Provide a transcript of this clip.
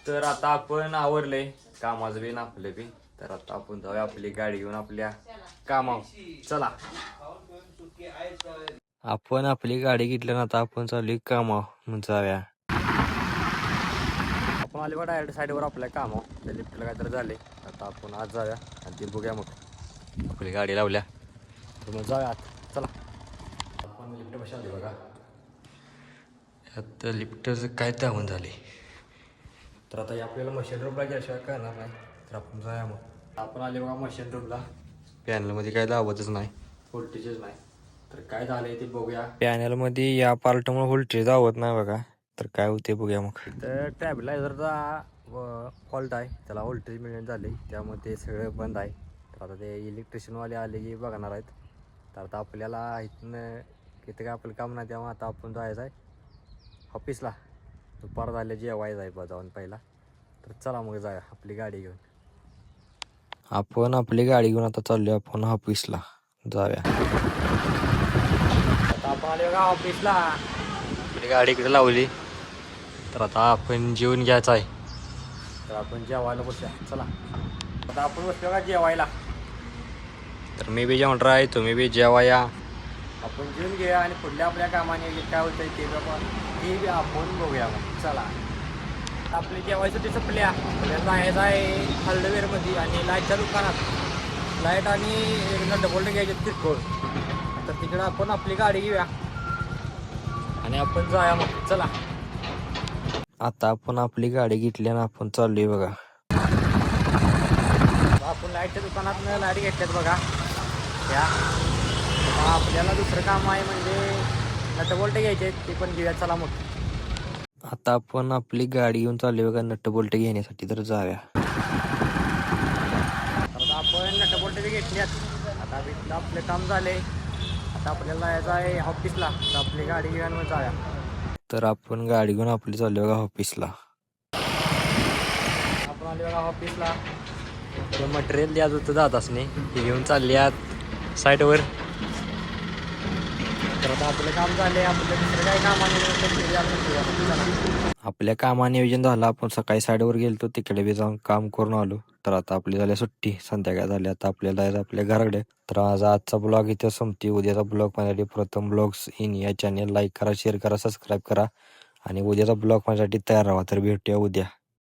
तर आता आपण आवरले कामाचं बी आपले बी. तर आता आपण जाऊया आपली गाडी घेऊन आपल्या कामावर. चला आपण आपली गाडी घेतली ना, आता आपण चालू कामावर. मग जाऊया. आपण आले बा डायरेक्ट साईडवर आपल्या कामावर. त्या लिफ्टला काहीतरी झाले. आता आपण आज जाऊया आणि ते बघूया. मग आपली गाडी लावल्या तर मग जाऊया आत. चला आपण लिफ्ट बशी आली बघा. आता लिफ्टचं काय त्याहून झाले. तर आता आपल्याला मशीन रूमला गेल्याशिवाय कळणार नाही. तर आपण जाऊया. मग आपण आले बघा मशीन रूमला. पॅनलमध्ये काय दावतच नाही, व्होल्टेजच नाही. तर काय झालंय ते बघूया. पॅनलमध्ये या पार्टमुळे व्होल्टेज दावत नाही बघा. तर काय होते बघूया. मग तर स्टॅबिलायझरचा फॉल्ट आहे, त्याला व्होल्टेज मिळत झाले, त्यामुळे ते सगळं बंद आहे. तर आता ते इलेक्ट्रिशियनवाले आले की बघणार आहेत. तर आता आपल्याला इथनं किती काय आपलं काम नाही, तेव्हा आता आपण जायचं आहे ऑफिसला. दुपार झाले जेवायचं आहे जाऊन पहिला. तर चला मग जाऊया आपली गाडी घेऊन. आपण आपली गाडी घेऊन आता चाललो आपण ऑफिसला. जाऊया. आता आपण आलो का ऑफिसला. आपली गाडी इकडे लावली. तर आता आपण जेवून घ्यायचं आहे. तर आपण जेवायला बसूया. चला आता आपण बसलो का जेवायला. तर मी बी जेवणार आहे, तुम्ही बी जेवा या. आपण जेवून घेऊया आणि पुढल्या आपल्या कामाने काय होतंय ते बाबा ते बी आपण बघूया. मग चला आपली जेवायसाठी संपल्या. आपल्याला जायचं आहे हार्डवेअरमध्ये आणि लाईटच्या दुकानात. लाईट आणि एक डबल घ्यायचे किरकोळ. तर तिकडं आपण आपली गाडी घेऊया आणि आपण जाऊया. मग चला आता आपण आपली गाडी घेतली आणि आपण चाललोय बघा. आपण लाईटच्या दुकानात लाईट घेतल्यात बघा त्या. आपल्याला दुसरं काम आहे म्हणजे नट बोल्ट घ्यायचे, ते पण घेऊया. चला मग आता आपण आपली गाडी घेऊन चाललोय बघा नट बोल्ट घेण्यासाठी. तर जाऊया. आता आपण नट बोल्ट बी घेतल्यात. आता इथलं आपलं काम झाले. आता आपल्याला जायचं आहे ऑफिसला. तर आपली गाडी घेऊन मग जाऊया. तर आपण गाडी घेऊन आपली चाललोय बघा ऑफिसला. आपण आलो बघा ऑफिसला. तर मटेरियल द्यायचं होतं दादासने, ते घेऊन चालले आत साईडवर. तर आता आपलं काम झाले. आपलं दुसरं काही आपल्या कामानियोजन झालं. आपण सकाळी साईडवर गेलतो, तिकडे बी जाऊन काम करून आलो. तर आता आपली झाली सुट्टी, संध्याकाळ झाली. आता आपल्याला जायचं आपल्या घराकडे. तर आज आजचा ब्लॉग इथे संपते. उद्याचा ब्लॉग माझ्यासाठी प्रथम ब्लॉग्स इन या चॅनेल लाईक करा, शेअर करा, सबस्क्राईब करा आणि उद्याचा ब्लॉग माझ्यासाठी तयार राहा. तर भेटूया उद्या.